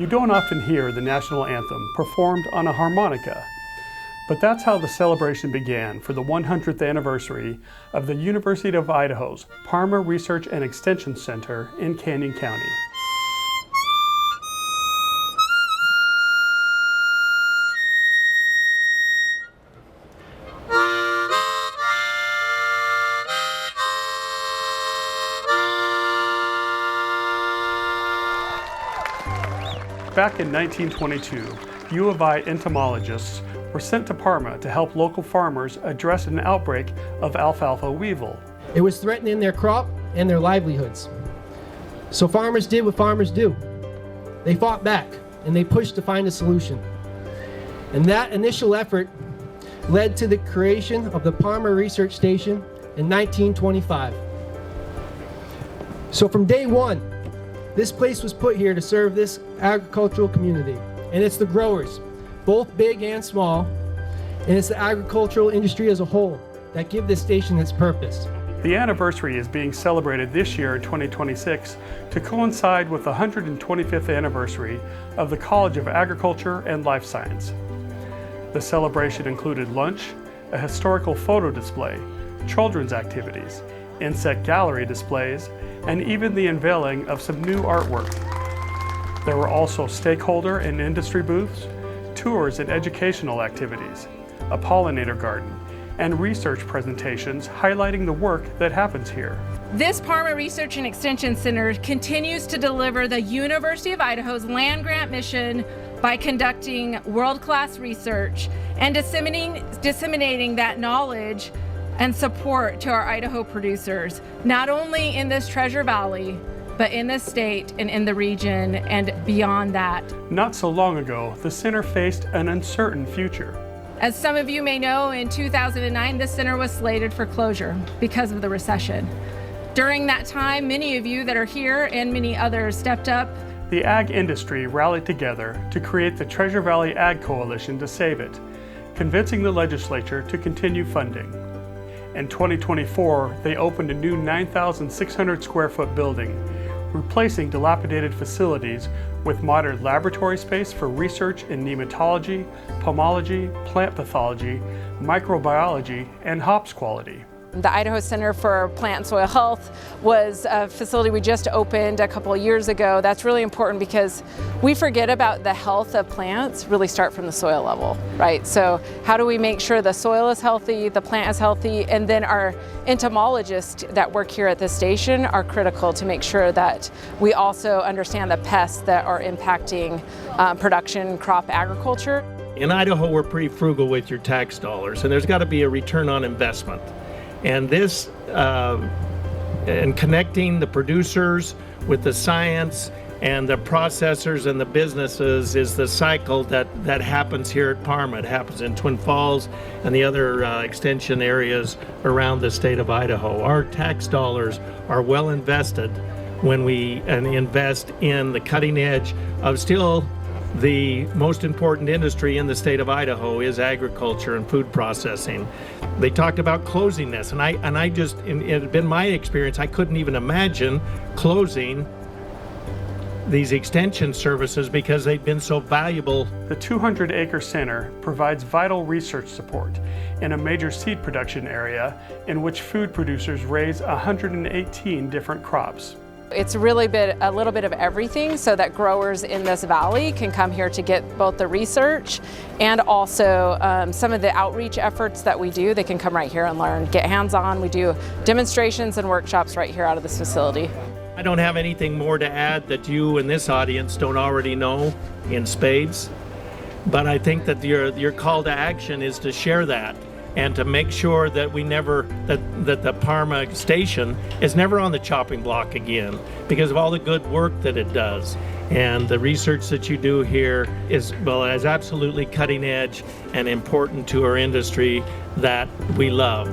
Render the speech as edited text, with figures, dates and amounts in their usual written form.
don't often hear the national anthem performed on a harmonica, but that's how the celebration began for the 100th anniversary of the University of Idaho's Parma Research and Extension Center in Canyon County. Back in 1922, U of I entomologists were sent to Parma to help local farmers address an outbreak of alfalfa weevil. It was threatening their crop and their livelihoods. So farmers did what farmers do. They fought back and they pushed to find a solution. And that initial effort led to the creation of the Parma Research Station in 1925. So from day one, this place was put here to serve this agricultural community. And it's the growers, both big and small, and it's the agricultural industry as a whole that give this station its purpose. The anniversary is being celebrated this year in 2026 to coincide with the 125th anniversary of the College of Agriculture and Life Science. The celebration included lunch, a historical photo display, children's activities, insect gallery displays, and even the unveiling of some new artwork. There were also stakeholder and industry booths, tours and educational activities, a pollinator garden, and research presentations highlighting the work that happens here. This Parma Research and Extension Center continues to deliver the University of Idaho's land-grant mission by conducting world-class research and disseminating that knowledge and support to our Idaho producers, not only in this Treasure Valley, but in the state and in the region and beyond that. Not so long ago, the center faced an uncertain future. As some of you may know, in 2009, this center was slated for closure because of the recession. During that time, many of you that are here and many others stepped up. The ag industry rallied together to create the Treasure Valley Ag Coalition to save it, convincing the legislature to continue funding. In 2024, they opened a new 9,600 square foot building, replacing dilapidated facilities with modern laboratory space for research in nematology, pomology, plant pathology, microbiology, and hops quality. The Idaho Center for Plant and Soil Health was a facility we just opened a couple of years ago. That's really important because we forget about the health of plants really start from the soil level, right? So how do we make sure the soil is healthy, the plant is healthy, and then our entomologists that work here at this station are critical to make sure that we also understand the pests that are impacting production crop agriculture. In Idaho, we're pretty frugal with your tax dollars, and there's got to be a return on investment. And this, and connecting the producers with the science and the processors and the businesses is the cycle that happens here at Parma. It happens in Twin Falls and the other extension areas around the state of Idaho. Our tax dollars are well invested when we invest in the cutting edge of still the most important industry in the state of Idaho is agriculture and food processing. They talked about closing this, and I just, it had been my experience, I couldn't even imagine closing these extension services because they've been so valuable. The 200-acre center provides vital research support in a major seed production area in which food producers raise 118 different crops. It's really a little bit of everything so that growers in this valley can come here to get both the research and also some of the outreach efforts that we do. They can come right here and learn, get hands-on. We do demonstrations and workshops right here out of this facility. I don't have anything more to add that you in this audience don't already know in spades, but I think that your call to action is to share that and to make sure that we never, that the Parma station is never on the chopping block again because of all the good work that it does. And the research that you do here is absolutely cutting edge and important to our industry that we love.